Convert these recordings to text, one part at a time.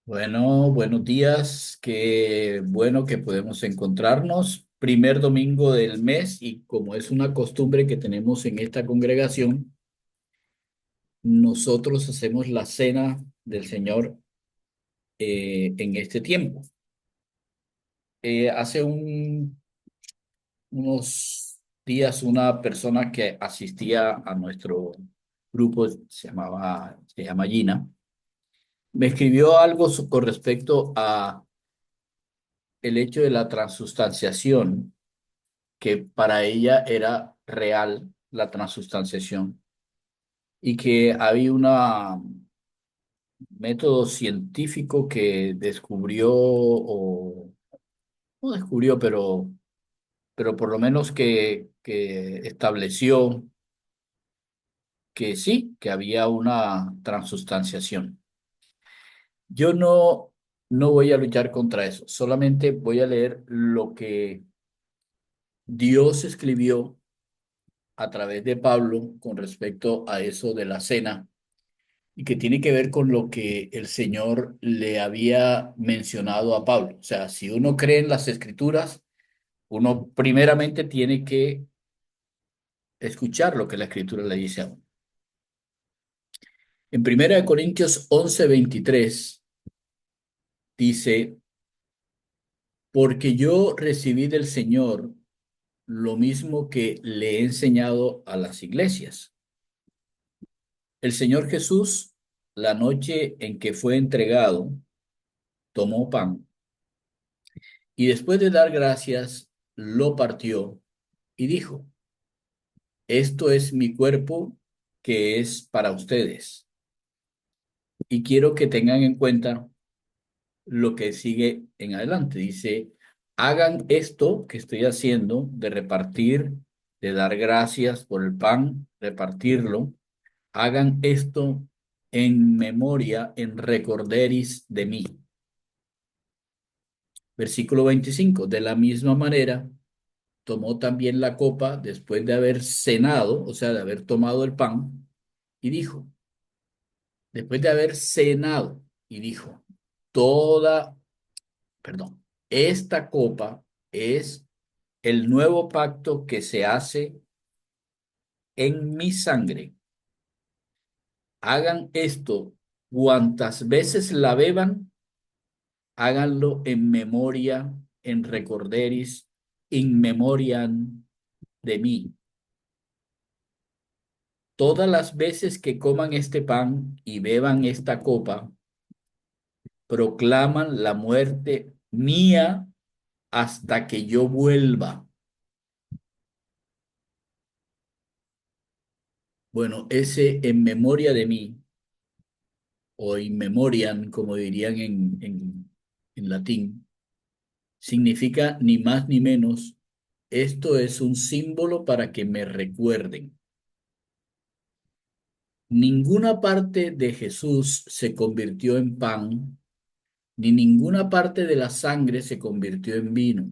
Bueno, buenos días. Qué bueno que podemos encontrarnos. Primer domingo del mes y como es una costumbre que tenemos en esta congregación, nosotros hacemos la cena del Señor en este tiempo. Hace unos días una persona que asistía a nuestro grupo, se llama Gina, me escribió algo con respecto a el hecho de la transustanciación, que para ella era real la transustanciación y que había un método científico que descubrió, o no descubrió, pero por lo menos que estableció que sí, que había una transustanciación. Yo no voy a luchar contra eso, solamente voy a leer lo que Dios escribió a través de Pablo con respecto a eso de la cena y que tiene que ver con lo que el Señor le había mencionado a Pablo. O sea, si uno cree en las escrituras, uno primeramente tiene que escuchar lo que la escritura le dice a uno. En 1 Corintios 11:23 dice, porque yo recibí del Señor lo mismo que le he enseñado a las iglesias. El Señor Jesús, la noche en que fue entregado, tomó pan y después de dar gracias, lo partió y dijo, esto es mi cuerpo que es para ustedes. Y quiero que tengan en cuenta lo que sigue en adelante. Dice, hagan esto que estoy haciendo de repartir, de dar gracias por el pan, repartirlo. Hagan esto en memoria, en recorderis de mí. Versículo 25. De la misma manera tomó también la copa después de haber cenado, o sea, de haber tomado el pan, y dijo, después de haber cenado, y dijo, toda, perdón, esta copa es el nuevo pacto que se hace en mi sangre. Hagan esto cuantas veces la beban, háganlo en memoria, en recorderis, in memoriam de mí. Todas las veces que coman este pan y beban esta copa, proclaman la muerte mía hasta que yo vuelva. Bueno, ese en memoria de mí, o in memoriam, como dirían en latín, significa ni más ni menos, esto es un símbolo para que me recuerden. Ninguna parte de Jesús se convirtió en pan, ni ninguna parte de la sangre se convirtió en vino.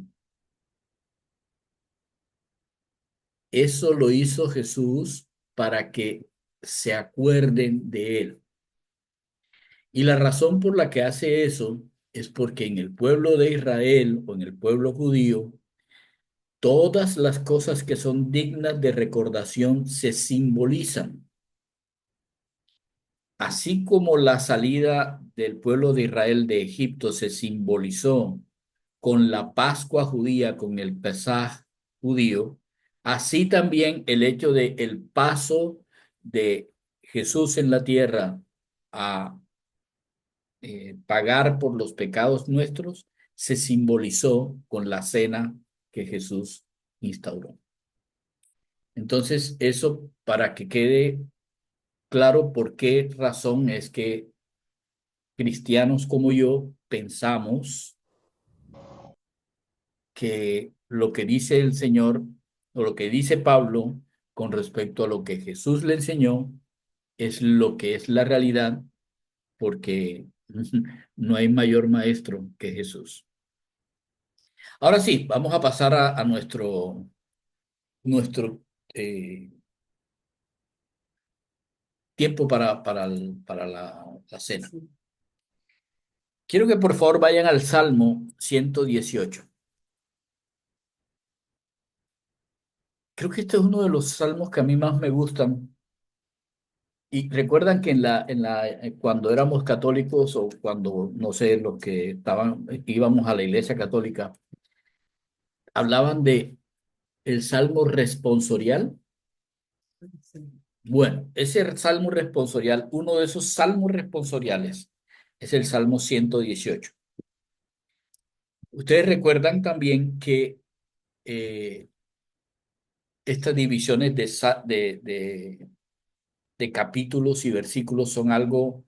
Eso lo hizo Jesús para que se acuerden de él. Y la razón por la que hace eso es porque en el pueblo de Israel o en el pueblo judío, todas las cosas que son dignas de recordación se simbolizan. Así como la salida del pueblo de Israel de Egipto se simbolizó con la Pascua judía, con el Pesaj judío, así también el hecho de el paso de Jesús en la tierra a pagar por los pecados nuestros se simbolizó con la cena que Jesús instauró. Entonces, eso para que quede claro por qué razón es que cristianos como yo pensamos que lo que dice el Señor o lo que dice Pablo con respecto a lo que Jesús le enseñó es lo que es la realidad, porque no hay mayor maestro que Jesús. Ahora sí, vamos a pasar a nuestro eh, tiempo para la cena. Quiero que por favor vayan al Salmo 118. Creo que este es uno de los salmos que a mí más me gustan. Y recuerdan que cuando éramos católicos o cuando, no sé, los que íbamos a la iglesia católica, hablaban de el salmo responsorial. Bueno, ese salmo responsorial, uno de esos salmos responsoriales, es el Salmo 118. Ustedes recuerdan también que eh, estas divisiones de capítulos y versículos son algo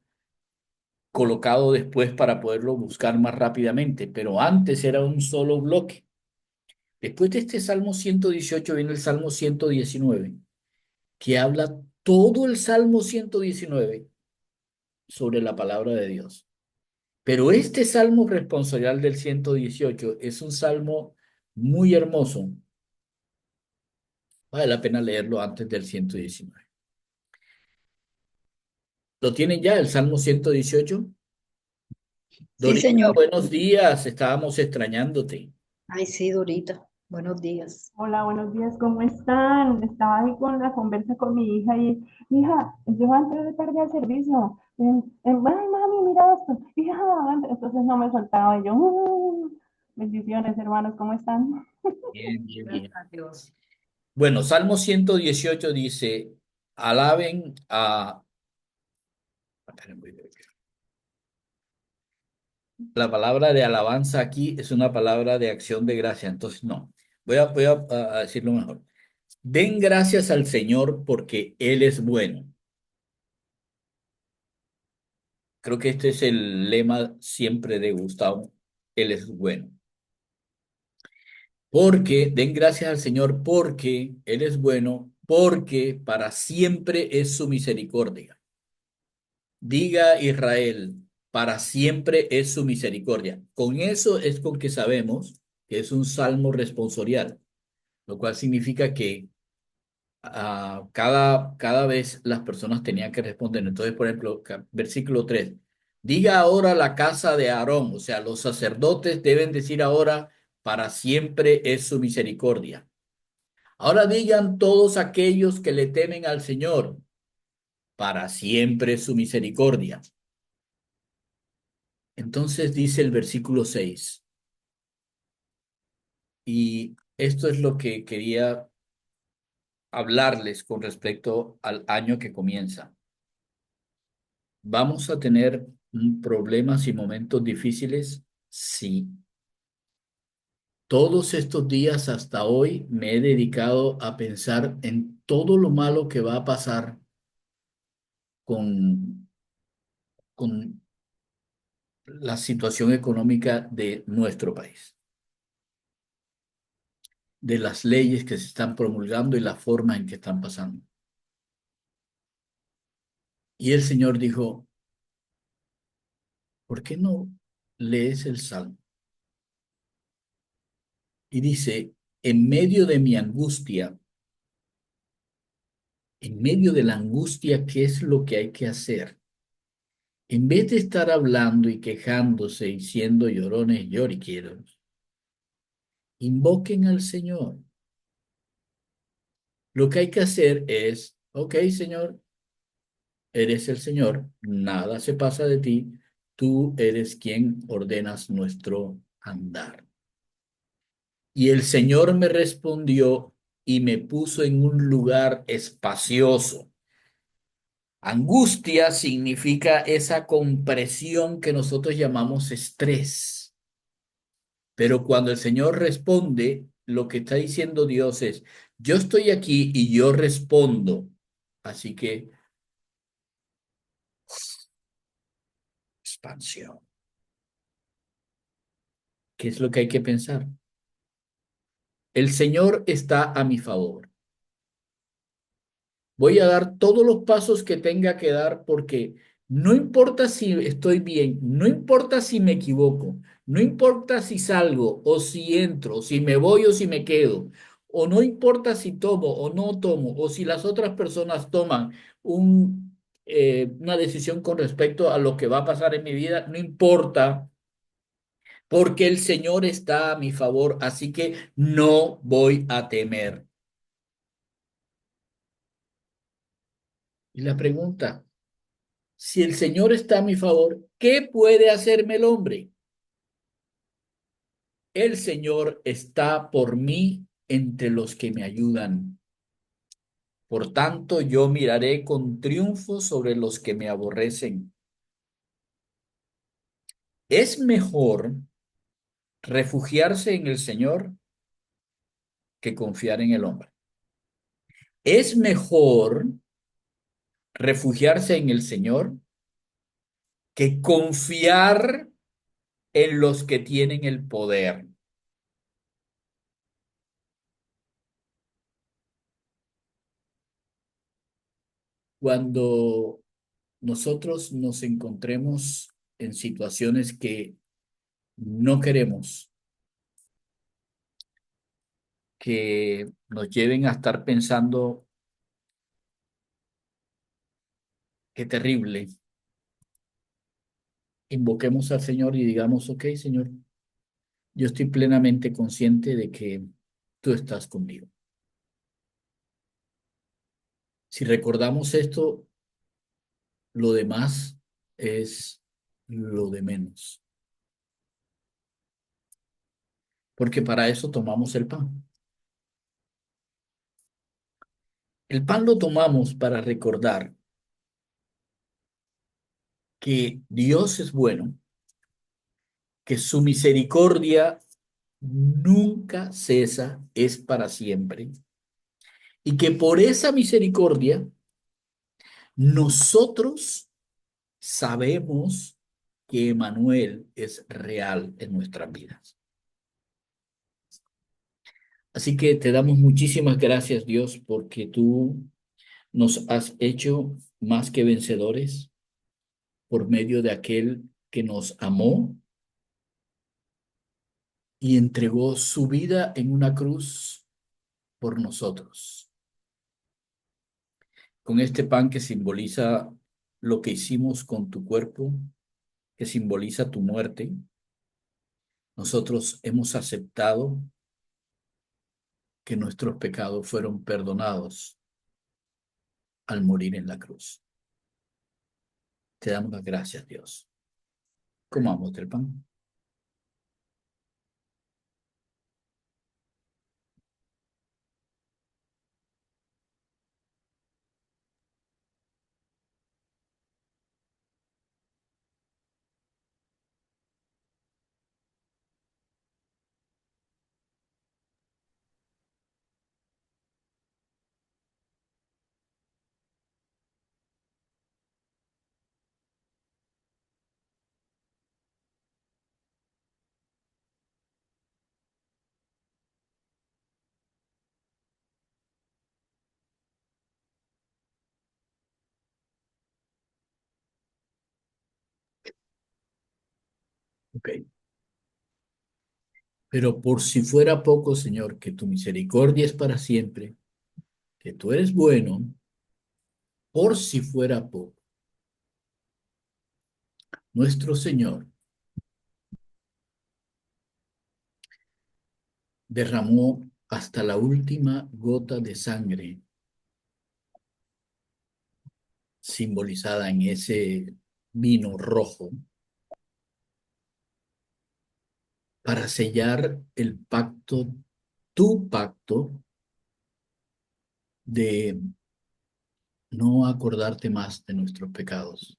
colocado después para poderlo buscar más rápidamente, pero antes era un solo bloque. Después de este Salmo 118 viene el Salmo 119, que habla todo el Salmo 119 sobre la palabra de Dios. Pero este salmo responsorial del 118 es un salmo muy hermoso. Vale la pena leerlo antes del 119. ¿Lo tienen ya, el salmo 118? Sí, Dorita, señor. buenos días. Estábamos extrañándote. Ay, sí, Dorita. Buenos días. Hola, buenos días, ¿cómo están? Estaba ahí con la conversa con mi hija y, hija, yo antes de tarde al servicio, ay, mami, mira esto, hija, entonces no me soltaba y yo, bendiciones, hermanos, ¿cómo están? Bien, bien, bien. Bueno, Salmo 118 dice, alaben a... Esperen, la palabra de alabanza aquí es una palabra de acción de gracia, entonces no. Voy a decirlo mejor. Den gracias al Señor porque Él es bueno. Creo que este es el lema siempre de Gustavo. Él es bueno. Porque den gracias al Señor porque Él es bueno, porque para siempre es su misericordia. Diga Israel, para siempre es su misericordia. Con eso es con que sabemos que es un salmo responsorial, lo cual significa que cada vez las personas tenían que responder. Entonces, por ejemplo, versículo 3: diga ahora la casa de Aarón, o sea, los sacerdotes deben decir ahora, para siempre es su misericordia. Ahora digan todos aquellos que le temen al Señor, para siempre es su misericordia. Entonces dice el versículo 6, y esto es lo que quería hablarles con respecto al año que comienza. ¿Vamos a tener problemas y momentos difíciles? Sí. Todos estos días hasta hoy me he dedicado a pensar en todo lo malo que va a pasar con, con la situación económica de nuestro país, de las leyes que se están promulgando y la forma en que están pasando. Y el Señor dijo, ¿por qué no lees el Salmo? Y dice, en medio de mi angustia, en medio de la angustia, ¿qué es lo que hay que hacer? En vez de estar hablando y quejándose y siendo llorones y lloriqueros, invoquen al Señor. Lo que hay que hacer es, ok, Señor, eres el Señor, nada se pasa de ti, tú eres quien ordenas nuestro andar. Y el Señor me respondió y me puso en un lugar espacioso. Angustia significa esa compresión que nosotros llamamos estrés. Pero cuando el Señor responde, lo que está diciendo Dios es, yo estoy aquí y yo respondo. Así que, expansión. ¿Qué es lo que hay que pensar? El Señor está a mi favor. Voy a dar todos los pasos que tenga que dar porque no importa si estoy bien, no importa si me equivoco, no importa si salgo o si entro, si me voy o si me quedo, o no importa si tomo o no tomo, o si las otras personas toman una decisión con respecto a lo que va a pasar en mi vida, no importa. porque el Señor está a mi favor, así que no voy a temer. Y la pregunta, si el Señor está a mi favor, ¿qué puede hacerme el hombre? El Señor está por mí entre los que me ayudan. Por tanto, yo miraré con triunfo sobre los que me aborrecen. Es mejor refugiarse en el Señor que confiar en el hombre. Es mejor refugiarse en el Señor que confiar en los que tienen el poder. Cuando nosotros nos encontremos en situaciones que no queremos, que nos lleven a estar pensando, qué terrible, invoquemos al Señor y digamos, ok, Señor, yo estoy plenamente consciente de que tú estás conmigo. Si recordamos esto, lo demás es lo de menos, porque para eso tomamos el pan. El pan lo tomamos para recordar que Dios es bueno, que su misericordia nunca cesa, es para siempre, y que por esa misericordia nosotros sabemos que Emmanuel es real en nuestras vidas. Así que te damos muchísimas gracias, Dios, porque tú nos has hecho más que vencedores por medio de aquel que nos amó y entregó su vida en una cruz por nosotros. Con este pan que simboliza lo que hicimos con tu cuerpo, que simboliza tu muerte, nosotros hemos aceptado que nuestros pecados fueron perdonados al morir en la cruz. Te damos las gracias, Dios. Comamos del pan. Ok. Pero por si fuera poco, Señor, que tu misericordia es para siempre, que tú eres bueno, por si fuera poco, nuestro Señor derramó hasta la última gota de sangre simbolizada en ese vino rojo para sellar el pacto, tu pacto de no acordarte más de nuestros pecados,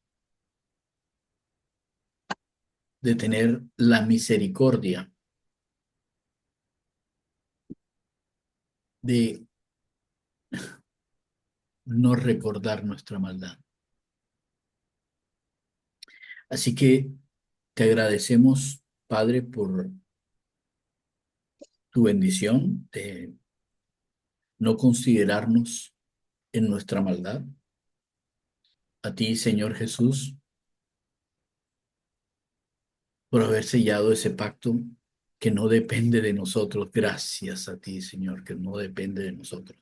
de tener la misericordia, de no recordar nuestra maldad. Así que te agradecemos, Padre, por tu bendición de no considerarnos en nuestra maldad. A ti, Señor Jesús, por haber sellado ese pacto que no depende de nosotros. Gracias a ti, Señor, que no depende de nosotros.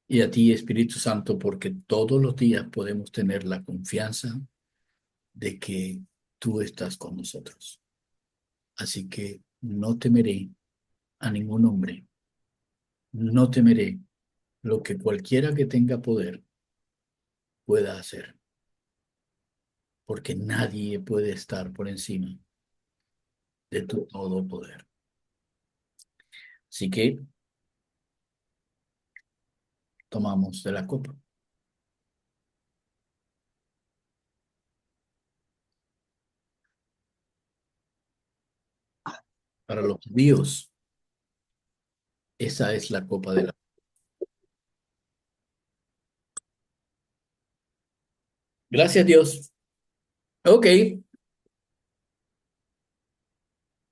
Y a ti, Espíritu Santo, porque todos los días podemos tener la confianza de que tú estás con nosotros. Así que no temeré a ningún hombre, no temeré lo que cualquiera que tenga poder pueda hacer, porque nadie puede estar por encima de tu todo poder. Así que tomamos de la copa. Para los judíos, esa es la copa de la... Gracias, Dios. Ok.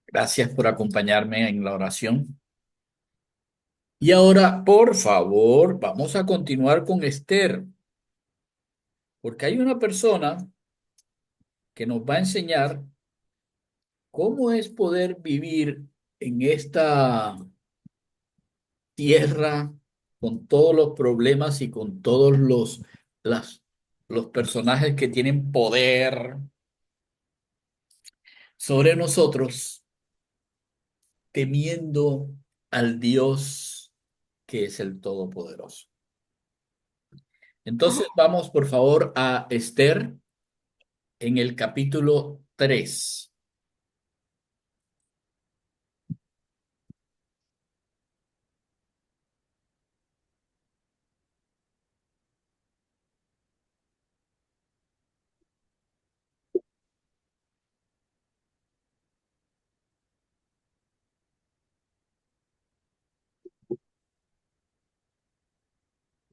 Gracias por acompañarme en la oración. Y ahora, por favor, vamos a continuar con Esther, porque hay una persona que nos va a enseñar cómo es poder vivir en esta tierra con todos los problemas y con todos las, los personajes que tienen poder sobre nosotros, temiendo al Dios que es el Todopoderoso. Entonces vamos, por favor, a Esther en el capítulo 3.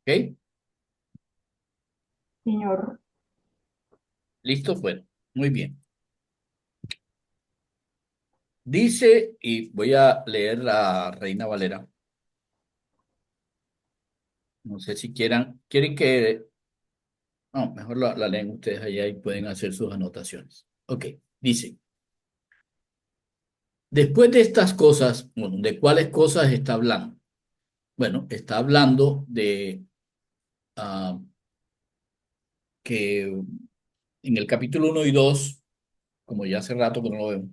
¿Ok? Señor, ¿Listo? Bueno, muy bien. Dice, y voy a leer la Reina Valera. No sé si quieren que... No, mejor la leen ustedes allá y pueden hacer sus anotaciones. Ok, dice, después de estas cosas, bueno, ¿de cuáles cosas está hablando? Bueno, está hablando de ah, que en el capítulo 1 y 2, como ya hace rato que no lo vemos,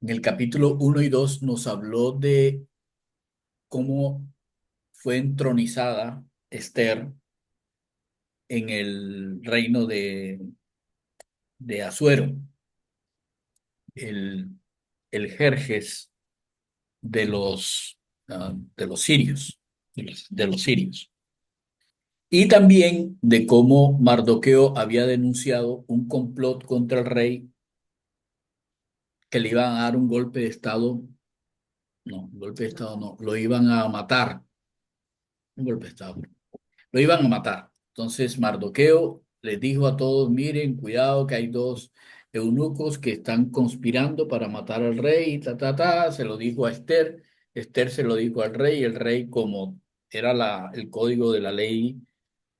en el capítulo 1 y 2 nos habló de cómo fue entronizada Esther en el reino de Asuero, el, el Jerjes de los sirios, de los sirios. Y también de cómo Mardoqueo había denunciado un complot contra el rey que le iban a dar un golpe de estado, no, un golpe de estado no, lo iban a matar, un golpe de estado, lo iban a matar. Entonces Mardoqueo les dijo a todos, miren, cuidado que hay dos eunucos que están conspirando para matar al rey, se lo dijo a Esther, Esther se lo dijo al rey, y el rey como era el código de la ley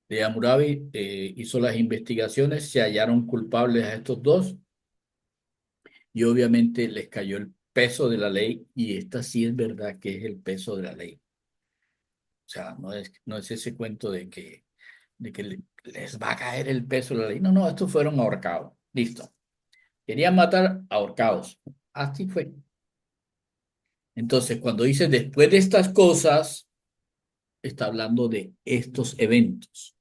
de Hammurabi, hizo las investigaciones, se hallaron culpables a estos dos y obviamente les cayó el peso de la ley y esta sí es verdad que es el peso de la ley. O sea, no es ese cuento de que les va a caer el peso de la ley. No, no, estos fueron ahorcados. Listo. Querían matar ahorcados. Así fue. Entonces, cuando dice después de estas cosas, está hablando de estos eventos.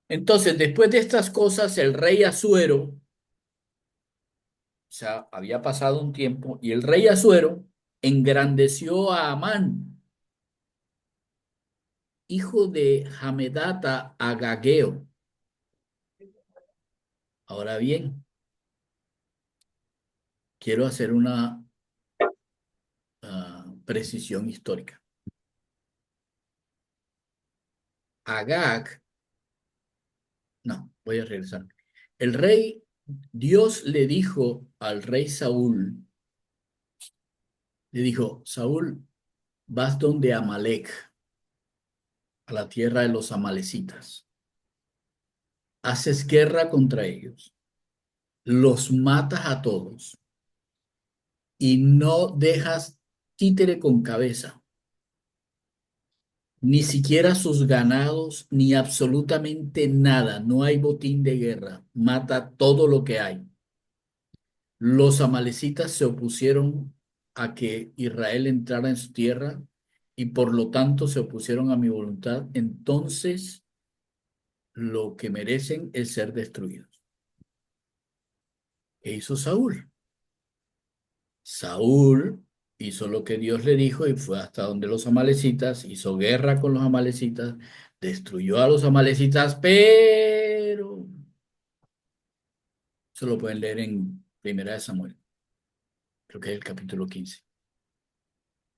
Entonces, después de estas cosas, el rey Asuero, o sea, había pasado un tiempo, y el rey Asuero engrandeció a Amán, hijo de Hamedata Agageo. Ahora bien, quiero hacer una precisión histórica. Agag, no, voy a regresar. El rey, Dios le dijo al rey Saúl, le dijo, Saúl, vas donde Amalek, a la tierra de los amalecitas, haces guerra contra ellos, los matas a todos y no dejas títere con cabeza, ni siquiera sus ganados, ni absolutamente nada, no hay botín de guerra, mata todo lo que hay. los amalecitas se opusieron a que Israel entrara en su tierra y por lo tanto se opusieron a mi voluntad, entonces lo que merecen es ser destruidos. ¿Qué hizo Saúl? Saúl hizo lo que Dios le dijo y fue hasta donde los amalecitas, hizo guerra con los amalecitas, destruyó a los amalecitas, pero eso lo pueden leer en Primera de Samuel, creo que es el capítulo 15.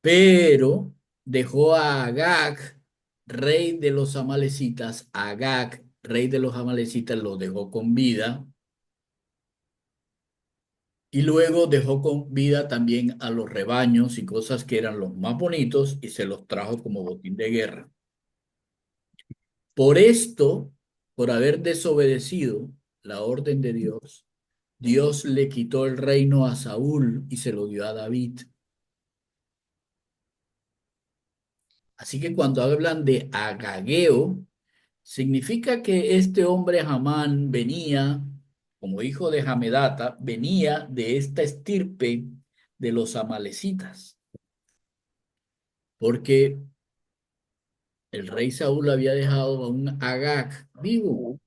Pero dejó a Agag, rey de los amalecitas, Agag, rey de los amalecitas, lo dejó con vida. Y luego dejó con vida también a los rebaños y cosas que eran los más bonitos y se los trajo como botín de guerra. Por esto, por haber desobedecido la orden de Dios, Dios le quitó el reino a Saúl y se lo dio a David. Así que cuando hablan de agageo, significa que este hombre Hamán venía, como hijo de Hamedata, venía de esta estirpe de los amalecitas, porque el rey Saúl había dejado a un Agag vivo.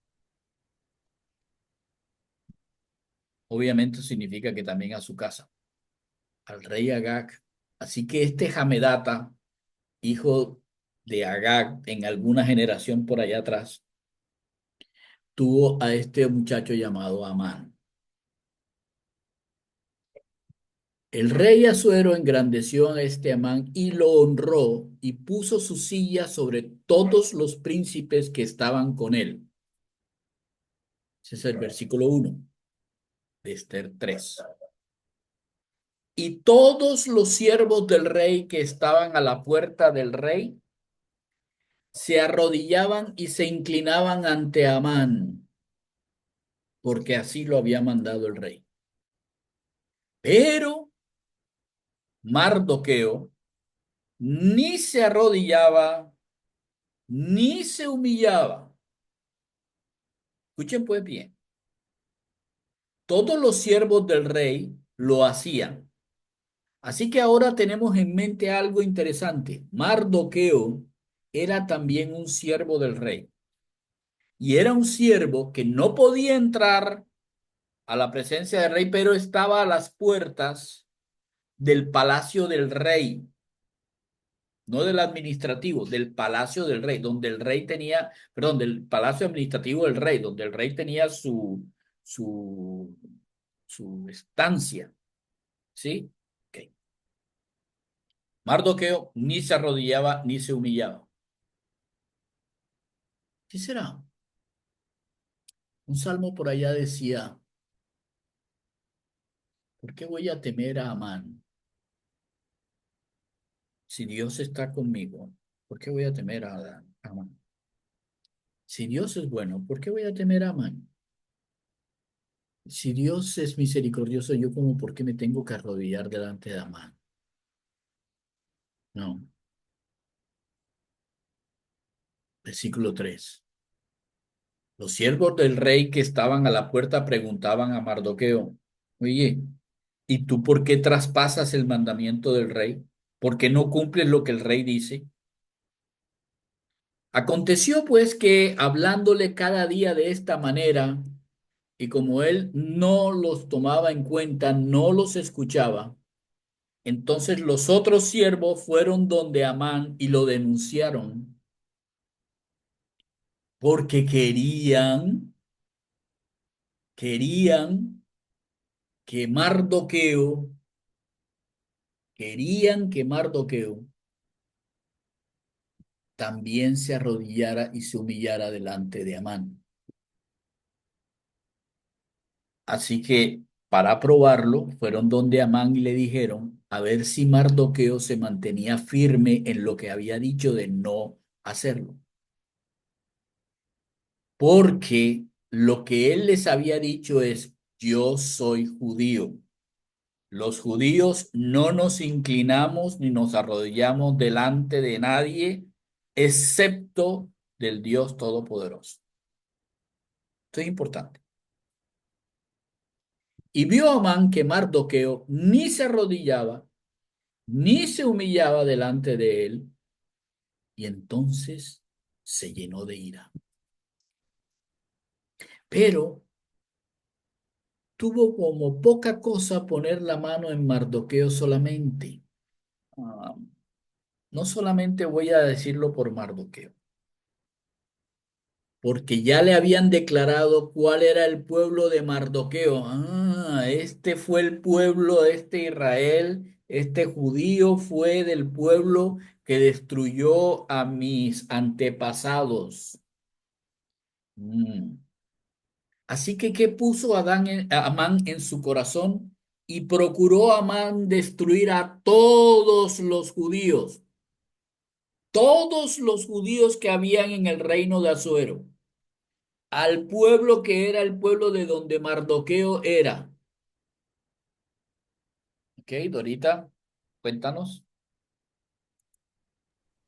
Obviamente significa que también a su casa, al rey Agag. Así que este Hamedata, hijo de Agag en alguna generación por allá atrás, tuvo a este muchacho llamado Amán. El rey Asuero engrandeció a este Amán y lo honró y puso su silla sobre todos los príncipes que estaban con él. Ese es el versículo 1 de Esther 3. Y todos los siervos del rey que estaban a la puerta del rey se arrodillaban y se inclinaban ante Amán, porque así lo había mandado el rey. Pero Mardoqueo ni se arrodillaba ni se humillaba. Escuchen pues bien. Todos los siervos del rey lo hacían. Así que ahora tenemos en mente algo interesante. Mardoqueo era también un siervo del rey. Y era un siervo que no podía entrar a la presencia del rey, pero estaba a las puertas del palacio del rey, no del administrativo, del palacio del rey, donde el rey tenía, perdón, del palacio administrativo del rey, donde el rey tenía su, su estancia, ¿sí? Okay. Mardoqueo ni se arrodillaba ni se humillaba. ¿Qué será? Un salmo por allá decía, ¿por qué voy a temer a Amán? Si Dios está conmigo, ¿por qué voy a temer a Amán? Si Dios es bueno, ¿por qué voy a temer a Amán? Si Dios es misericordioso, yo como por qué me tengo que arrodillar delante de Amán. No. Versículo 3. Los siervos del rey que estaban a la puerta preguntaban a Mardoqueo, oye, ¿y tú por qué traspasas el mandamiento del rey? ¿Por qué no cumples lo que el rey dice? Aconteció pues que hablándole cada día de esta manera, y como él no los tomaba en cuenta, no los escuchaba, entonces los otros siervos fueron donde Amán y lo denunciaron porque querían que Mardoqueo, querían que Mardoqueo también se arrodillara y se humillara delante de Amán. Así que para probarlo, fueron donde Amán y le dijeron a ver si Mardoqueo se mantenía firme en lo que había dicho de no hacerlo. Porque lo que él les había dicho es, yo soy judío. Los judíos no nos inclinamos ni nos arrodillamos delante de nadie, excepto del Dios Todopoderoso. Esto es importante. Y vio Amán que Mardoqueo ni se arrodillaba, ni se humillaba delante de él, y entonces se llenó de ira. Pero tuvo como poca cosa poner la mano en Mardoqueo solamente. Ah, no solamente voy a decirlo por Mardoqueo, porque ya le habían declarado cuál era el pueblo de Mardoqueo. Este fue el pueblo de este Israel, este judío fue del pueblo que destruyó a mis antepasados. Mm. Así que, ¿qué puso Amán en su corazón? Y procuró Amán destruir a todos los judíos que habían en el reino de Asuero, al pueblo que era el pueblo de donde Mardoqueo era. Ok, Dorita, cuéntanos.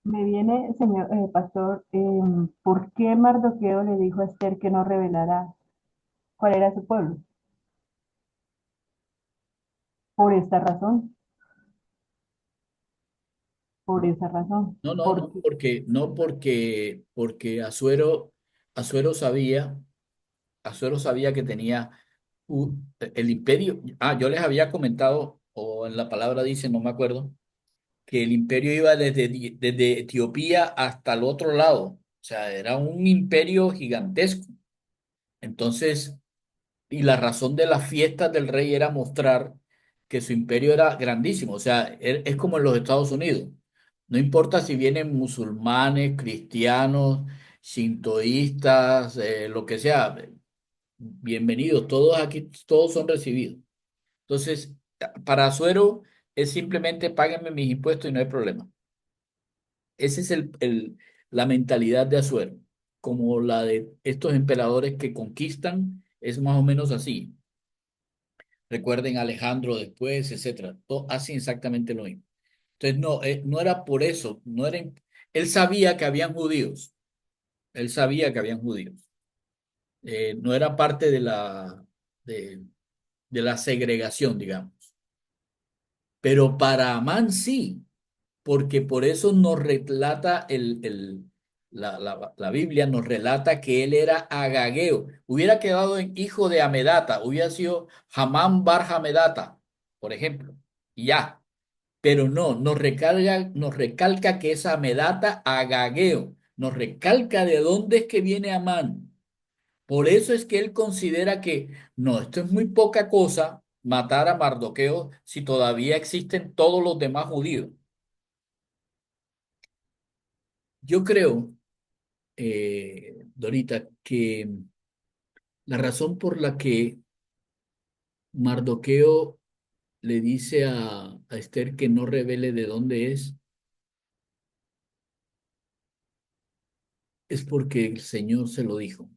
Me viene, señor pastor, ¿por qué Mardoqueo le dijo a Esther que no revelara cuál era su pueblo? Por esta razón, por esa razón. No, no, no, Porque, porque Asuero sabía que tenía el imperio. Yo les había comentado, o en la palabra dice, no me acuerdo, que el imperio iba desde Etiopía hasta el otro lado. O sea, era un imperio gigantesco. Entonces, y la razón de las fiestas del rey era mostrar que su imperio era grandísimo. O sea, es como en los Estados Unidos. No importa si vienen musulmanes, cristianos, sintoístas, lo que sea, bienvenidos. Todos aquí, todos son recibidos. Entonces, para Azuero es simplemente páguenme mis impuestos y no hay problema. Esa es la mentalidad de Azuero, como la de estos emperadores que conquistan, es más o menos así. Recuerden Alejandro después, etcétera. Todos hacen exactamente lo mismo. Entonces, no, no era por eso, él sabía que habían judíos, él sabía que habían judíos. No era parte de, de la segregación, digamos. Pero para Amán sí, porque por eso nos relata la Biblia, nos relata que él era agageo. Hubiera quedado en hijo de Amedata, hubiera sido Hamán bar Hamedata, por ejemplo, y ya. Pero no, nos recalca que es Amedata agageo, nos recalca de dónde es que viene Amán. Por eso es que él considera que no, esto es muy poca cosa matar a Mardoqueo si todavía existen todos los demás judíos. Yo creo, Dorita, que la razón por la que Mardoqueo le dice a Esther que no revele de dónde es porque el Señor se lo dijo.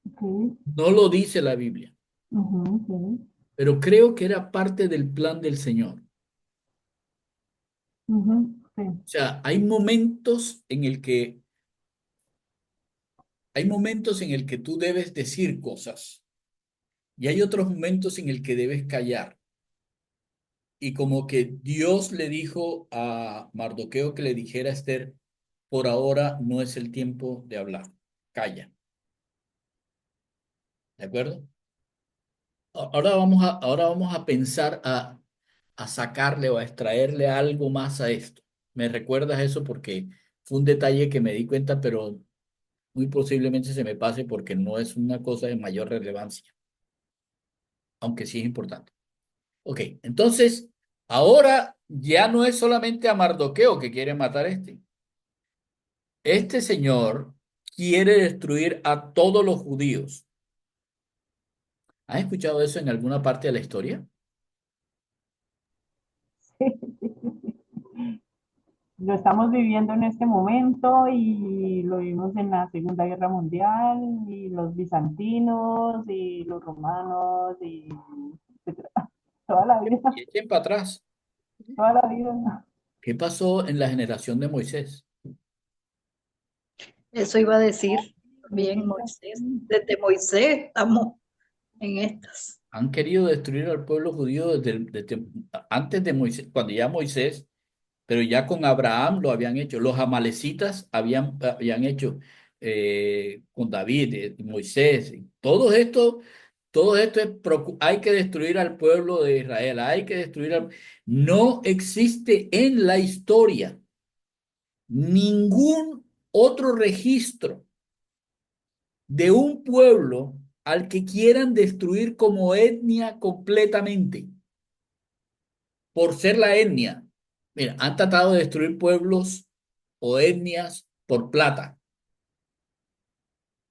ok, No lo dice la Biblia, ujú, sí, pero creo que era parte del plan del Señor. ujú, sí, O sea, hay momentos en el que tú debes decir cosas y hay otros momentos en el que debes callar. Y como que Dios le dijo a Mardoqueo que le dijera a Esther, por ahora no es el tiempo de hablar, calla, ¿de acuerdo? Ahora vamos a pensar a sacarle o a extraerle algo más a esto. ¿Me recuerdas eso? Porque fue un detalle que me di cuenta, pero muy posiblemente se me pase porque no es una cosa de mayor relevancia, aunque sí es importante. Ok, entonces, ahora ya no es solamente a Mardoqueo que quiere matar este. Este señor quiere destruir a todos los judíos. ¿Has escuchado eso en alguna parte de la historia? lo estamos viviendo en este momento y lo vimos en la Segunda Guerra Mundial y los bizantinos y los romanos y etcétera. Toda la vida, Y echen para atrás. toda la vida. ¿Qué pasó en la generación de Moisés? Eso iba a decir. También Moisés, desde Moisés estamos en estas. Han querido destruir al pueblo judío desde antes de Moisés, cuando ya Moisés, pero ya con Abraham lo habían hecho. Los amalecitas habían hecho con David, Moisés. Todo esto hay que destruir al pueblo de Israel, hay que destruir No existe en la historia ningún otro registro de un pueblo al que quieran destruir como etnia completamente, por ser la etnia. Mira, han tratado de destruir pueblos o etnias por plata,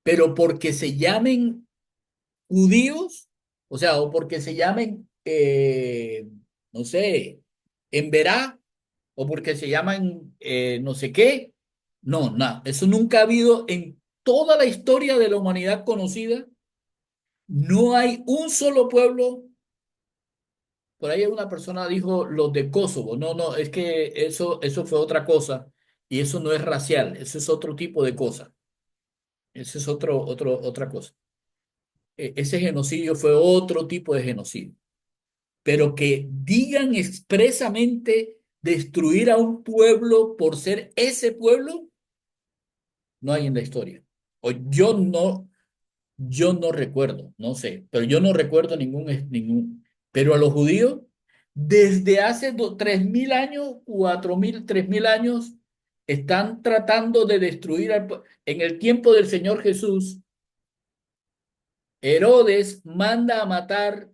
pero porque se llamen judíos, o sea, o porque se llamen, no sé, Emberá, o porque se llaman no sé qué. No, nada, eso nunca ha habido en toda la historia de la humanidad conocida. No hay un solo pueblo. Por ahí una persona dijo los de Kosovo. No, no, es que eso fue otra cosa y eso no es racial, eso es otro tipo de cosa. Eso es otra cosa. Ese genocidio fue otro tipo de genocidio. Pero que digan expresamente destruir a un pueblo por ser ese pueblo, no hay en la historia. O yo no recuerdo, no sé, pero yo no recuerdo ningún. Pero a los judíos, desde hace 3.000 años, 4.000, 3.000 años, están tratando de destruir en el tiempo del Señor Jesús. Herodes manda a matar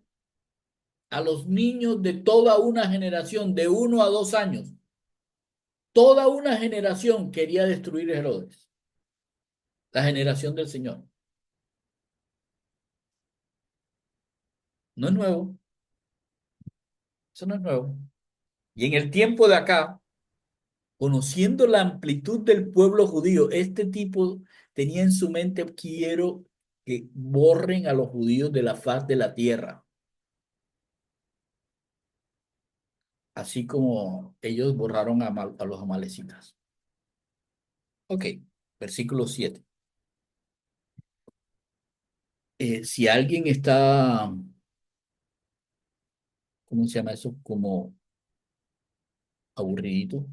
a los niños de toda una generación, de 1 a 2 años. Toda una generación quería destruir a Herodes, la generación del Señor. No es nuevo, eso no es nuevo. Y en el tiempo de acá, conociendo la amplitud del pueblo judío, este tipo tenía en su mente: quiero que borren a los judíos de la faz de la tierra, así como ellos borraron a los amalecitas. Ok, versículo 7. Si alguien está, ¿cómo se llama eso? Como aburridito,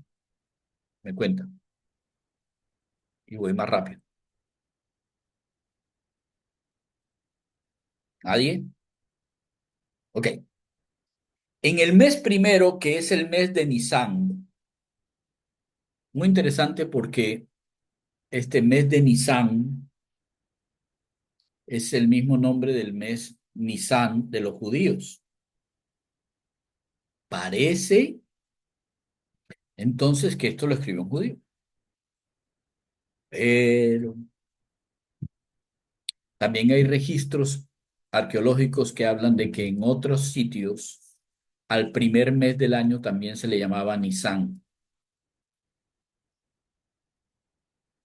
me cuenta y voy más rápido. ¿Nadie? Ok. En el mes primero, que es el mes de Nisan, muy interesante porque este mes de Nisan es el mismo nombre del mes Nisan de los judíos. Parece entonces que esto lo escribió un judío. Pero también hay registros arqueológicos que hablan de que en otros sitios al primer mes del año también se le llamaba Nisan.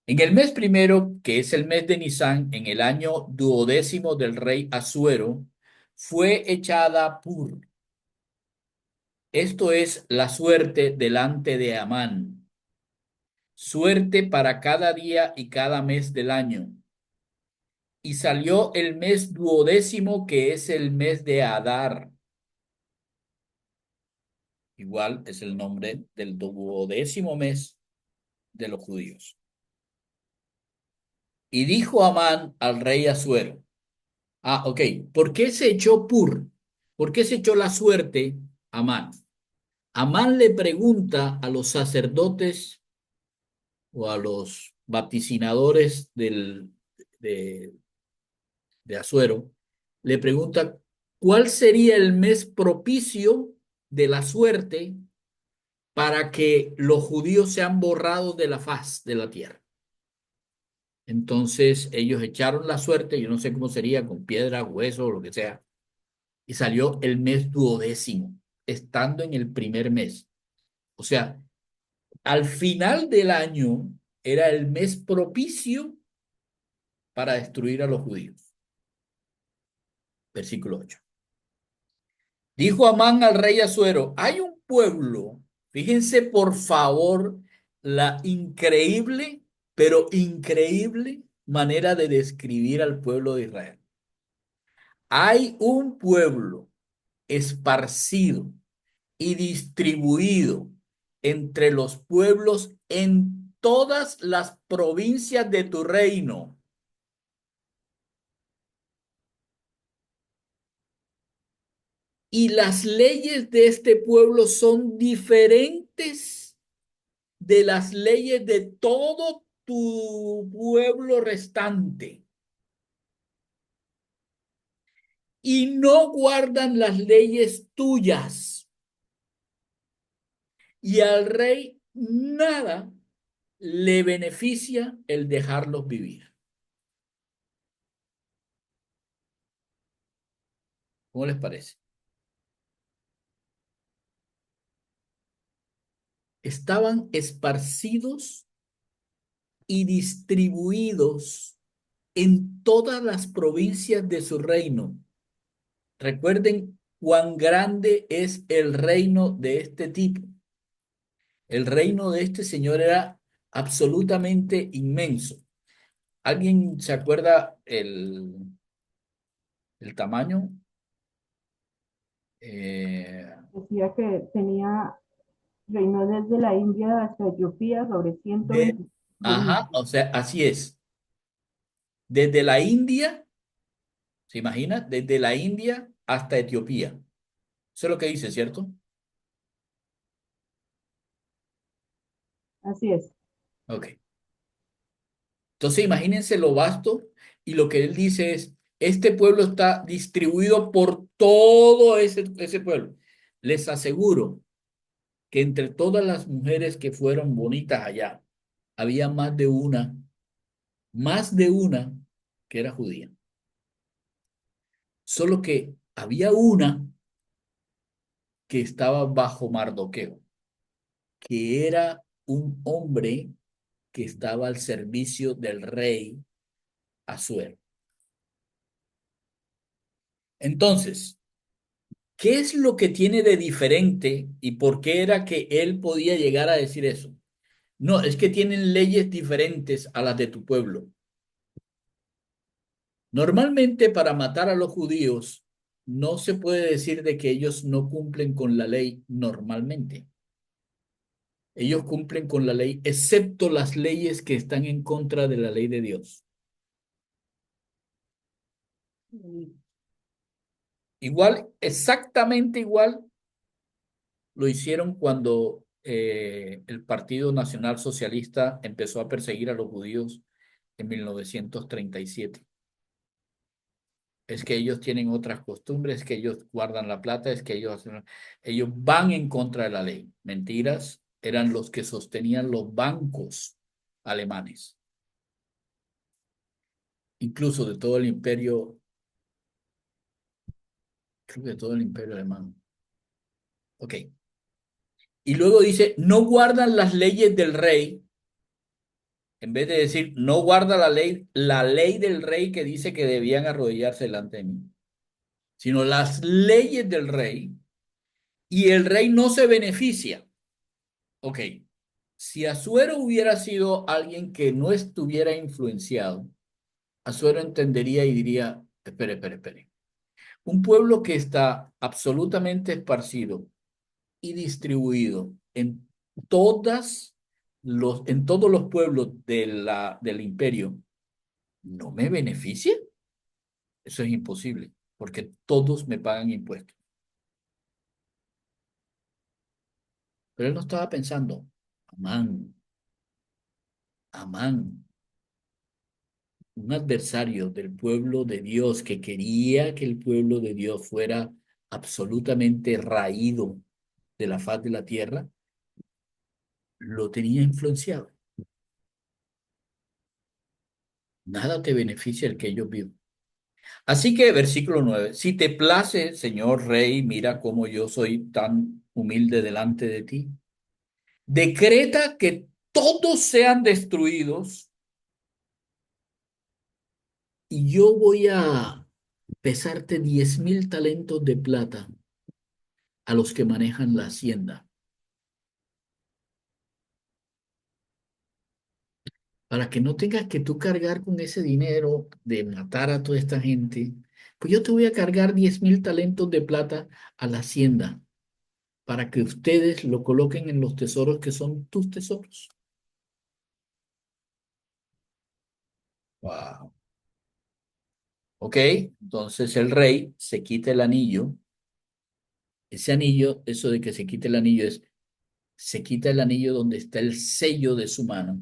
En el mes primero, que es el mes de Nisan, en el año 12º del rey Asuero, fue echada Pur. Esto es la suerte delante de Amán. Suerte para cada día y cada mes del año. Y salió el mes 12º, que es el mes de Adar. Igual es el nombre del 12º mes de los judíos. Y dijo Amán al rey Asuero. Ok. ¿Por qué se echó Pur? ¿Por qué se echó la suerte Amán? Amán le pregunta a los sacerdotes o a los vaticinadores de Asuero, le pregunta cuál sería el mes propicio de la suerte para que los judíos sean borrados de la faz de la tierra. Entonces ellos echaron la suerte, yo no sé cómo sería, con piedra, hueso o lo que sea, y salió el mes 12º, estando en el primer mes. O sea, al final del año era el mes propicio para destruir a los judíos. Versículo 8. Dijo Amán al rey Asuero: hay un pueblo, fíjense por favor la increíble, pero increíble manera de describir al pueblo de Israel. Hay un pueblo esparcido y distribuido entre los pueblos en todas las provincias de tu reino. Y las leyes de este pueblo son diferentes de las leyes de todo tu pueblo restante. Y no guardan las leyes tuyas. Y al rey nada le beneficia el dejarlos vivir. ¿Cómo les parece? Estaban esparcidos y distribuidos en todas las provincias de su reino. Recuerden cuán grande es el reino de este tipo. El reino de este señor era absolutamente inmenso. ¿Alguien se acuerda el tamaño? Decía que tenía, reinó desde la India hasta Etiopía sobre De, 120 ajá, provincias. o sea, así es. Desde la India, ¿se imagina? Desde la India hasta Etiopía. Eso es lo que dice, ¿cierto? Así es. Ok. Entonces, imagínense lo vasto y lo que él dice es, este pueblo está distribuido por todo ese pueblo. Les aseguro que entre todas las mujeres que fueron bonitas allá, había más de una que era judía. Solo que había una que estaba bajo Mardoqueo, que era un hombre que estaba al servicio del rey Asuero. Entonces, ¿qué es lo que tiene de diferente y por qué era que él podía llegar a decir eso? No, es que tienen leyes diferentes a las de tu pueblo. Normalmente para matar a los judíos no se puede decir de que ellos no cumplen con la ley normalmente. Ellos cumplen con la ley, excepto las leyes que están en contra de la ley de Dios. Igual, exactamente igual lo hicieron cuando el Partido Nacional Socialista empezó a perseguir a los judíos en 1937. Es que ellos tienen otras costumbres, que ellos guardan la plata, es que ellos van en contra de la ley. Mentiras, eran los que sostenían los bancos alemanes, incluso de todo el imperio, creo que de todo el imperio alemán. Ok. Y luego dice, no guardan las leyes del rey, en vez de decir, no guarda la ley del rey que dice que debían arrodillarse delante de mí, sino las leyes del rey, y el rey no se beneficia. Ok, si Asuero hubiera sido alguien que no estuviera influenciado, Asuero entendería y diría, espere, espere, espere. Un pueblo que está absolutamente esparcido y distribuido en todos los pueblos del imperio, ¿no me beneficia? Eso es imposible, porque todos me pagan impuestos. Pero él no estaba pensando, Amán, Amán, un adversario del pueblo de Dios que quería que el pueblo de Dios fuera absolutamente raído de la faz de la tierra, lo tenía influenciado. Nada te beneficia el que ellos vivan. Así que versículo 9, si te place, Señor Rey, mira cómo yo soy tan humilde delante de ti. Decreta que todos sean destruidos y yo voy a pesarte 10.000 talentos de plata a los que manejan la hacienda. para que no tengas que tú cargar con ese dinero de matar a toda esta gente, pues yo te voy a cargar 10.000 talentos de plata a la hacienda para que ustedes lo coloquen en los tesoros que son tus tesoros. Wow. Ok, entonces el rey se quita el anillo. Ese anillo, eso de que se quite el anillo es, se quita el anillo donde está el sello de su mano.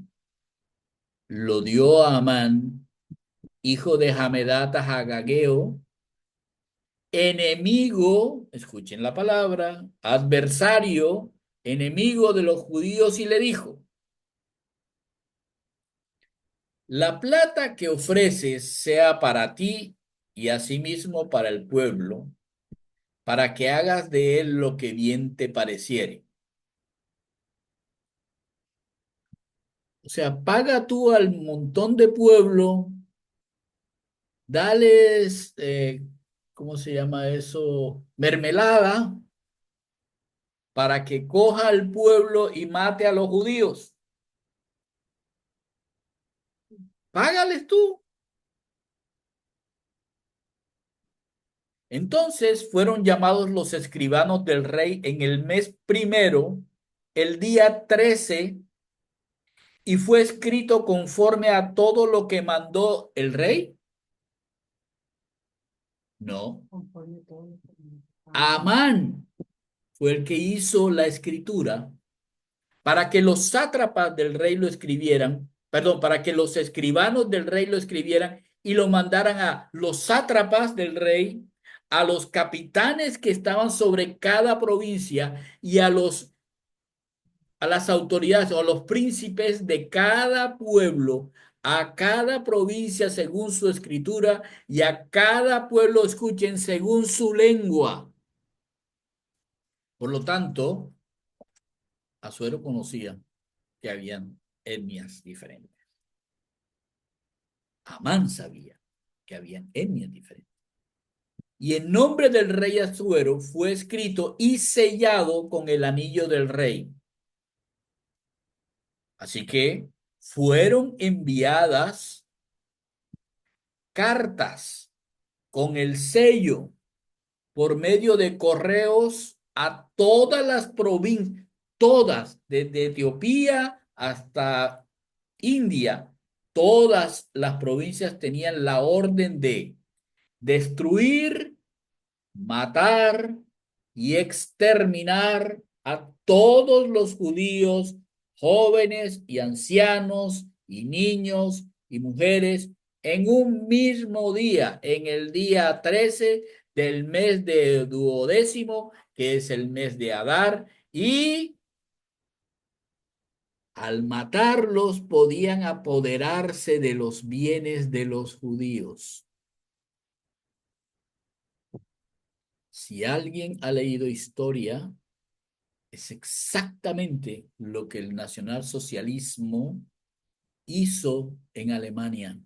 Lo dio a Amán, hijo de Hamedata Agageo, enemigo, escuchen la palabra, adversario, enemigo de los judíos, y le dijo: la plata que ofreces sea para ti y asimismo para el pueblo, para que hagas de él lo que bien te pareciere. O sea, paga tú al montón de pueblo, dales, ¿cómo se llama eso? Mermelada, para que coja al pueblo y mate a los judíos. Págales tú. Entonces fueron llamados los escribanos del rey en el mes primero, el día 13, y fue escrito conforme a todo lo que mandó el rey. No. Amán fue el que hizo la escritura para que los sátrapas del rey lo escribieran, perdón, para que los escribanos del rey lo escribieran y lo mandaran a los sátrapas del rey, a los capitanes que estaban sobre cada provincia y a las autoridades o a los príncipes de cada pueblo, a cada provincia según su escritura y a cada pueblo, escuchen, según su lengua. Por lo tanto, Asuero conocía que habían etnias diferentes. Amán sabía que habían etnias diferentes. Y en nombre del rey Asuero fue escrito y sellado con el anillo del rey. Así que fueron enviadas cartas con el sello por medio de correos a todas las provincias, todas, desde Etiopía hasta India, todas las provincias tenían la orden de destruir, matar y exterminar a todos los judíos, jóvenes y ancianos y niños y mujeres en un mismo día, en el día 13 del mes de duodécimo, que es el mes de Adar, y al matarlos podían apoderarse de los bienes de los judíos. Si alguien ha leído historia, es exactamente lo que el nacionalsocialismo hizo en Alemania.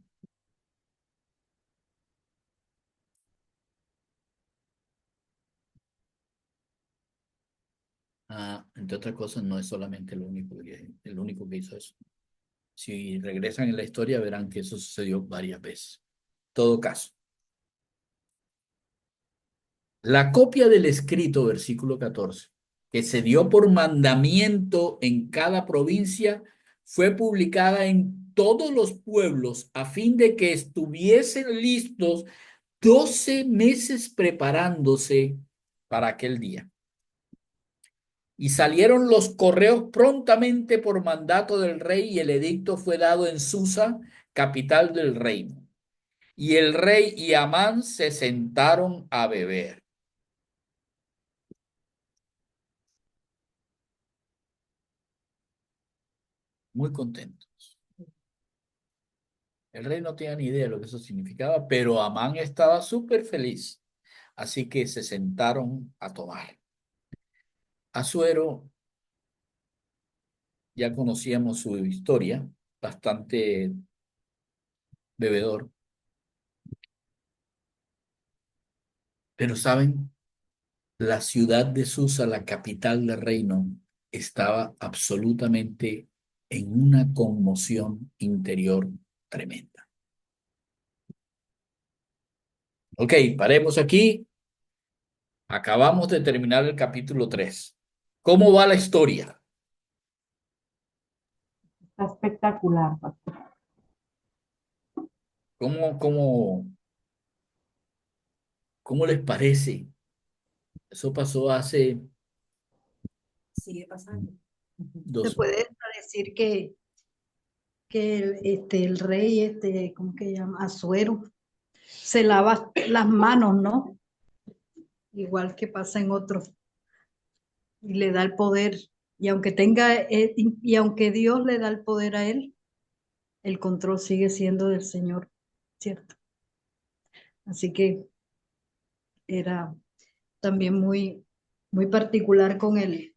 Entre otras cosas, no es solamente el único que hizo eso. Si regresan en la historia, verán que eso sucedió varias veces. En todo caso, la copia del escrito, versículo 14, que se dio por mandamiento en cada provincia, fue publicada en todos los pueblos a fin de que estuviesen listos 12 meses preparándose para aquel día. Y salieron los correos prontamente por mandato del rey, y el edicto fue dado en Susa, capital del reino. Y el rey y Amán se sentaron a beber. Muy contentos. El rey no tenía ni idea de lo que eso significaba, pero Amán estaba súper feliz. Así que se sentaron a tomar. Asuero, ya conocíamos su historia, bastante bebedor. Pero saben, la ciudad de Susa, la capital del reino, estaba absolutamente en una conmoción interior tremenda. Ok, paremos aquí. Acabamos de terminar el capítulo 3. ¿Cómo va la historia? Está espectacular, pastor. ¿Cómo, cómo, cómo les parece? Eso pasó hace Sigue pasando. Se 2. puede hasta decir que el rey, ¿cómo que se llama? Asuero, se lava las manos, ¿no? Igual que pasa en otros, y le da el poder. Y aunque y aunque Dios le da el poder a él, el control sigue siendo del Señor, ¿cierto? Así que era también muy particular con el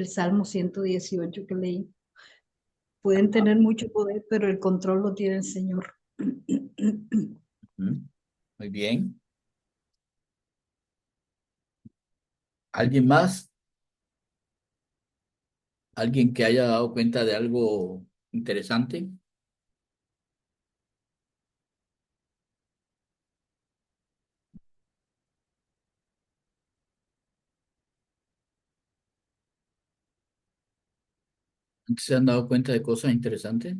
Salmo 118 que leí. Pueden tener mucho poder, pero el control lo tiene el Señor. Muy bien. ¿Alguien más? ¿Alguien que haya dado cuenta de algo interesante? ¿Se han dado cuenta de cosas interesantes?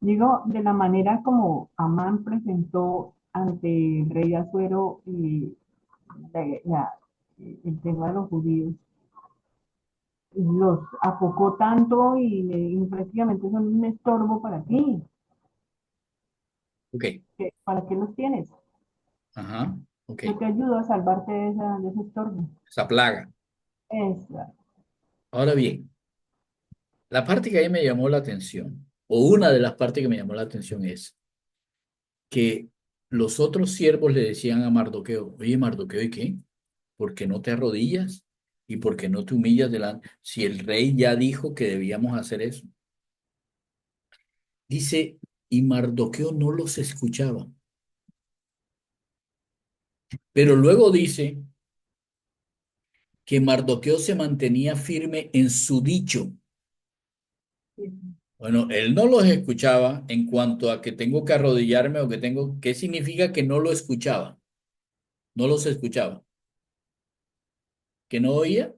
Digo, de la manera como Amán presentó ante el rey Asuero la- la- el tema de los judíos, los afocó tanto y prácticamente son un estorbo para ti. Ok. ¿Para qué los tienes? Ajá. Ok. Yo te ayudo a salvarte de ese estorbo. Esa plaga. Esa. Ahora bien, la parte que a mí me llamó la atención, o una de las partes que me llamó la atención es que los otros siervos le decían a Mardoqueo, oye Mardoqueo, ¿y qué? ¿Por qué no te arrodillas? ¿Y por qué no te humillas delante? Si el rey ya dijo que debíamos hacer eso. Dice, y Mardoqueo no los escuchaba. Pero luego dice que Mardoqueo se mantenía firme en su dicho. Bueno, él no los escuchaba en cuanto a que tengo que arrodillarme o que tengo, ¿qué significa que no lo escuchaba? No los escuchaba. ¿Que no oía?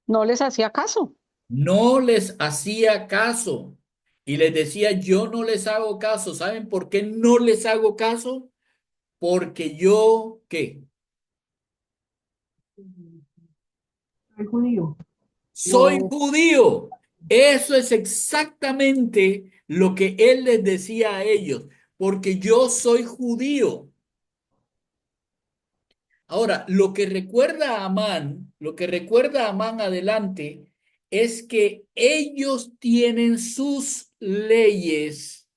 No les hacía caso. No les hacía caso y les decía, yo no les hago caso. ¿Saben por qué no les hago caso? Porque yo, ¿qué? El judío. Soy Yo, judío. Eso es exactamente lo que él les decía a ellos, porque yo soy judío. Ahora, lo que recuerda a Amán adelante es que ellos tienen sus leyes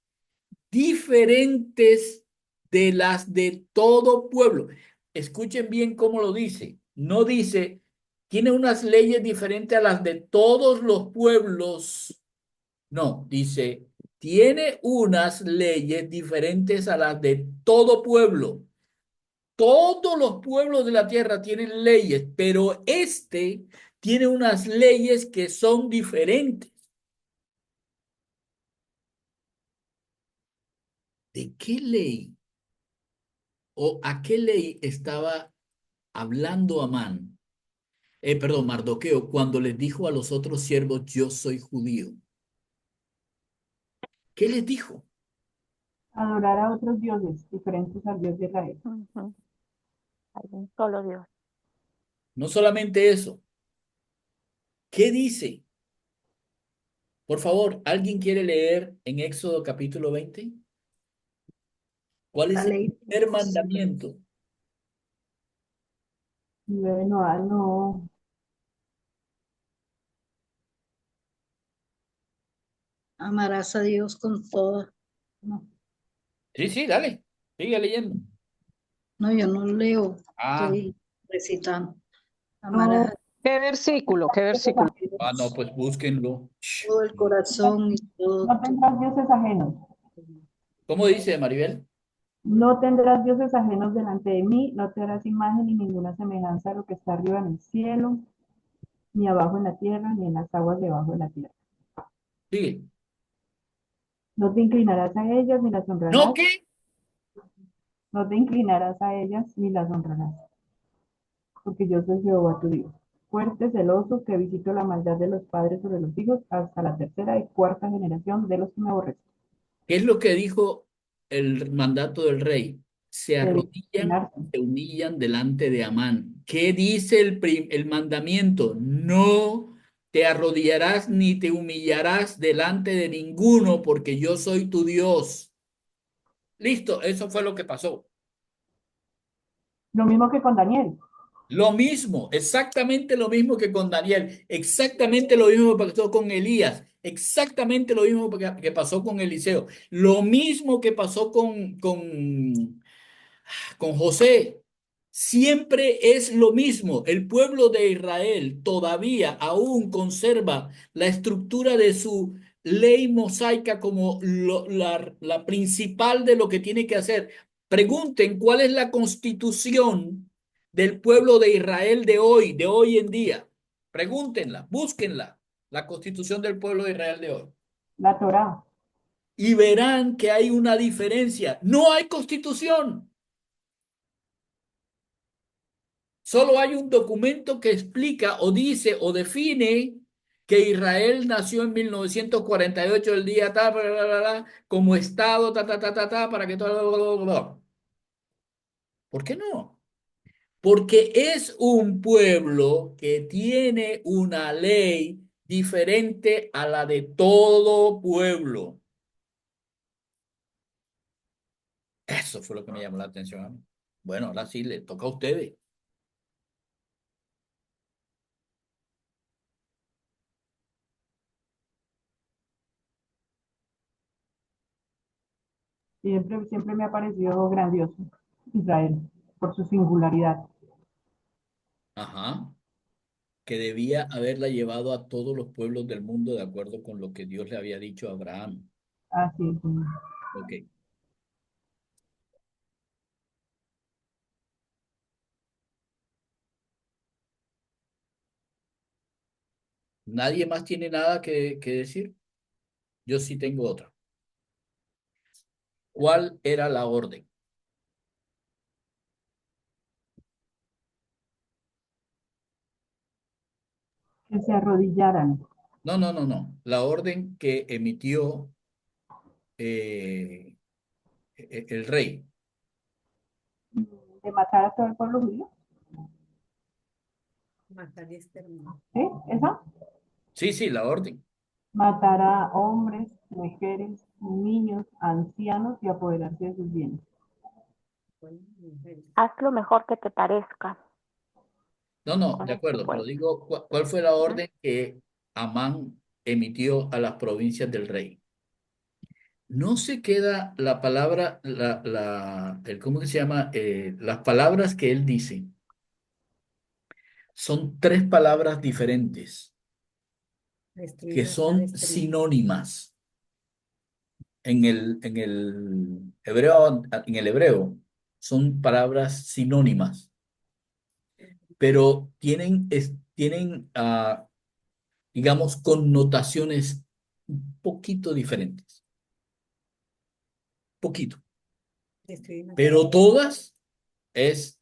diferentes de las de todo pueblo. Escuchen bien cómo lo dice. No dice, tiene unas leyes diferentes a las de todos los pueblos. No, dice, tiene unas leyes diferentes a las de todo pueblo. Todos los pueblos de la tierra tienen leyes, pero este tiene unas leyes que son diferentes. ¿De qué ley o a qué ley estaba hablando Amán? Perdón, Mardoqueo, cuando les dijo a los otros siervos, yo soy judío. ¿Qué les dijo? adorar a otros dioses diferentes al Dios de Israel. Ujú. Hay un solo Dios. No solamente eso. ¿Qué dice? Por favor, ¿alguien quiere leer en Éxodo capítulo 20? ¿Cuál La es el ley de primer Dios. mandamiento? Bueno, no, Amarás a Dios con toda. No, Sí, sí, dale. Sigue leyendo. no, yo no leo, Ah, estoy recitando. no, Amarás a ¿Qué versículo? ¿Qué versículo? no, Dios pues búsquenlo. Shh. todo el corazón y todo no tendrás dioses ajenos. ¿Cómo dice Maribel? No tendrás dioses ajenos delante de mí, no te harás imagen ni ninguna semejanza a lo que está arriba en el cielo, ni abajo en la tierra, ni en las aguas debajo de la tierra. Sigue. No te inclinarás a ellas ni las ¿No honrarás, qué? no te inclinarás a ellas ni las honrarás, porque yo soy Jehová tu Dios, fuerte, celoso, que visito la maldad de los padres sobre los hijos hasta la tercera y cuarta generación de los que me aborrecen. ¿Qué es lo que dijo el mandato del rey? Se Debéis arrodillan, inclinarse. se humillan delante de Amán. ¿Qué dice el mandamiento? No te arrodillarás ni te humillarás delante de ninguno, porque yo soy tu Dios. Listo, eso fue lo que pasó. Lo mismo que con Daniel. Lo mismo, exactamente lo mismo que con Daniel, exactamente lo mismo que pasó con Elías, exactamente lo mismo que pasó con Eliseo, lo mismo que pasó con José. Siempre es lo mismo. El pueblo de Israel todavía aún conserva la estructura de su ley mosaica como la principal de lo que tiene que hacer. Pregunten cuál es la constitución del pueblo de Israel de hoy en día. Pregúntenla, búsquenla, la constitución del pueblo de Israel de hoy. La Torá. Y verán que hay una diferencia. No hay constitución. Solo hay un documento que explica o dice o define que Israel nació en 1948, el día ta, bla, bla, bla, bla, como Estado, para que todo. Bla, bla, bla. ¿Por qué no? Porque es un pueblo que tiene una ley diferente a la de todo pueblo. Eso fue lo que me llamó la atención a mí. Bueno, ahora sí, le toca a ustedes. Siempre me ha parecido grandioso Israel, por su singularidad. Ajá. Que debía haberla llevado a todos los pueblos del mundo de acuerdo con lo que Dios le había dicho a Abraham. Así es. Ok. ¿Nadie más tiene nada que decir? Yo sí tengo otra. ¿Cuál era la orden? Que se arrodillaran. No, no, no, no. La orden que emitió eh, el rey. De matar a todo el pueblo judío. Matar y exterminar. ¿Sí? ¿Esa? Sí, sí, la orden. Matar a hombres, mujeres, niños, ancianos y apoderarse de sus bienes. Haz lo mejor que te parezca No, no, con de este acuerdo, pero pueblo. digo, ¿cuál fue la Ujú. orden que Amán emitió a las provincias del rey? No se queda la palabra, ¿cómo que se llama? Las palabras que él dice son tres palabras diferentes que son sinónimas en el hebreo son palabras sinónimas, pero tienen, digamos, connotaciones un poquito diferentes, poquito, pero todas es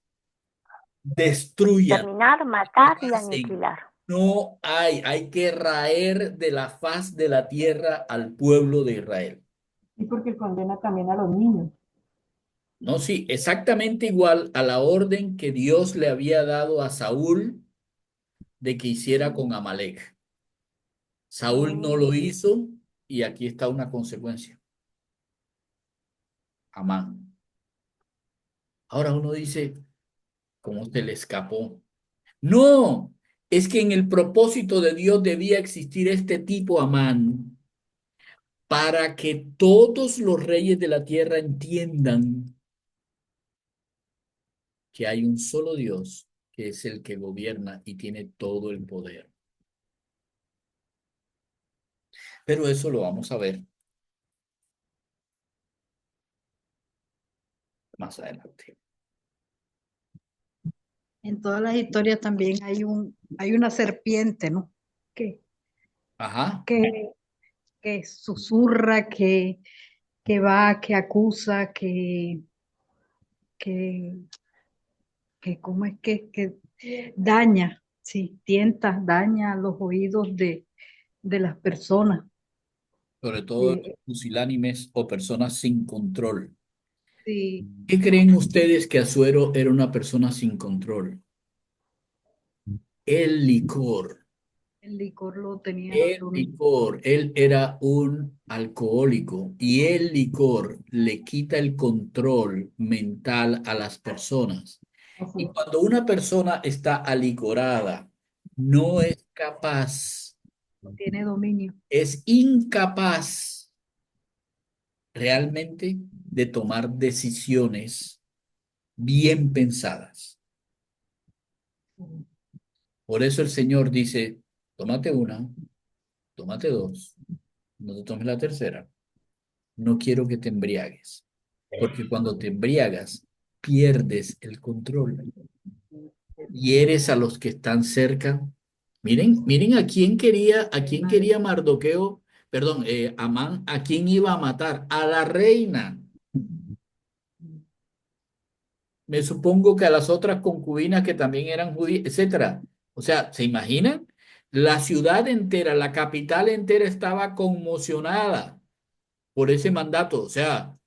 destruyan, Exterminar, matar y arrasen. aniquilar. No hay que raer de la faz de la tierra al pueblo de Israel. Y porque condena también a los niños. No, sí, exactamente igual a la orden que Dios le había dado a Saúl de que hiciera con Amalek. Saúl no lo Mm. hizo y aquí está una consecuencia. Amán. Ahora uno dice, ¿cómo se le escapó? No, es que en el propósito de Dios debía existir este tipo Amán para que todos los reyes de la tierra entiendan que hay un solo Dios que es el que gobierna y tiene todo el poder. Pero eso lo vamos a ver más adelante. En todas las historias también hay una serpiente, ¿no? Que, Ajá. que, que susurra, que va, que acusa, que, ¿cómo es que daña, sí, tienta, daña los oídos de las personas. Sobre todo los De, pusilánimes o personas sin control. sí, ¿Qué creen ustedes que Asuero era una persona sin control? El licor. el licor lo tenía El dominio. licor, él era un alcohólico y el licor le quita el control mental a las personas. Así Y es. cuando una persona está alicorada, no es capaz, No tiene dominio. es incapaz realmente de tomar decisiones bien pensadas. Por eso el Señor dice, tómate una, tómate dos, no te tomes la tercera. No quiero que te embriagues, porque cuando te embriagas, pierdes el control y eres a los que están cerca. Miren, miren a quién quería Mardoqueo, perdón, Amán, a quién iba a matar, a la reina. Me supongo que a las otras concubinas que también eran judías, etcétera. O sea, ¿se imaginan? La ciudad entera, la capital entera estaba conmocionada por ese mandato. O sea,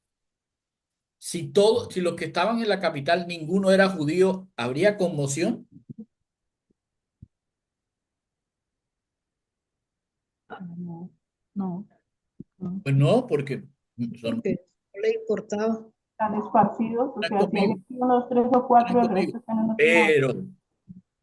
si los que estaban en la capital ninguno era judío, ¿habría conmoción? No, no, no, Pues no, porque son, porque no le importaba. Están esparcidos, o están sea, si hay conmigo, aquí unos tres o están cuatro, el conmigo. resto están en otro lado. Pero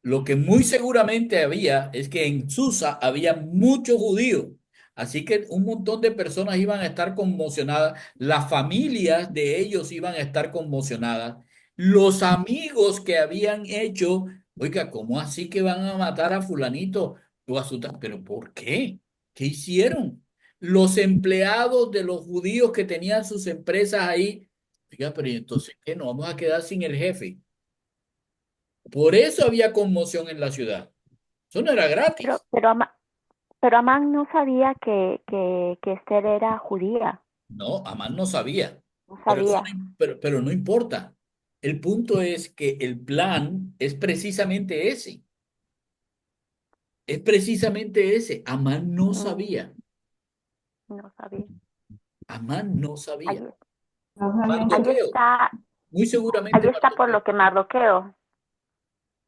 lo que muy seguramente había es que en Susa había muchos judíos. Así que un montón de personas iban a estar conmocionadas, las familias de ellos iban a estar conmocionadas, los amigos que habían hecho, oiga, ¿cómo así que van a matar a fulanito o a pero ¿por qué? ¿Qué hicieron? Los empleados de los judíos que tenían sus empresas ahí, oiga, pero ¿y entonces qué? ¿Nos vamos a quedar sin el jefe? Por eso había conmoción en la ciudad. Eso no era Pero, gratis. pero, pero Amán no sabía que Esther era judía, No, Amán no sabía. no Pero, eso sabía. no, pero no importa. El punto es que el plan es precisamente ese. Es precisamente ese. Amán no Mm, sabía. no sabía. Amán no Allí, sabía. No sabían que allí Mardoqueo, está, muy allí seguramente está por Mardoqueo, lo que Mardoqueo.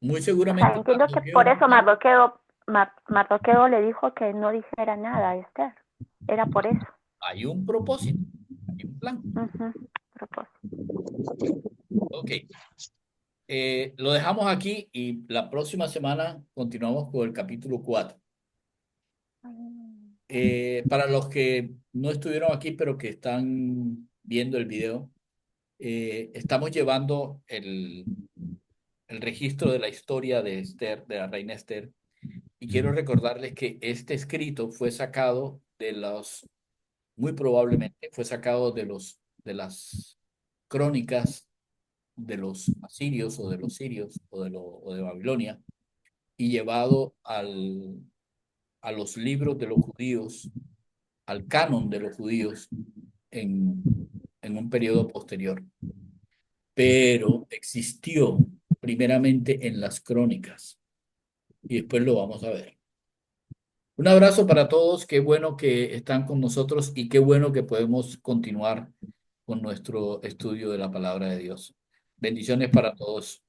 muy O sea, seguramente entiendo que Mardoqueo por no eso sabía. Mardoqueo le dijo que no dijera nada a Esther. Era por eso. Hay un propósito, hay un plan. Ujú, propósito. Ok. Lo dejamos aquí y la próxima semana continuamos con el capítulo 4. Para los que no estuvieron aquí, pero que están viendo el video, estamos llevando el registro de la historia de Esther, de la reina Esther, y quiero recordarles que este escrito fue sacado muy probablemente fue sacado de las crónicas de los asirios o de los sirios o de Babilonia y llevado a los libros de los judíos, al canon de los judíos en, en un periodo posterior. Pero existió primeramente en las crónicas y después lo vamos a ver. Un abrazo para todos, qué bueno que están con nosotros y qué bueno que podemos continuar con nuestro estudio de la palabra de Dios. Bendiciones para todos.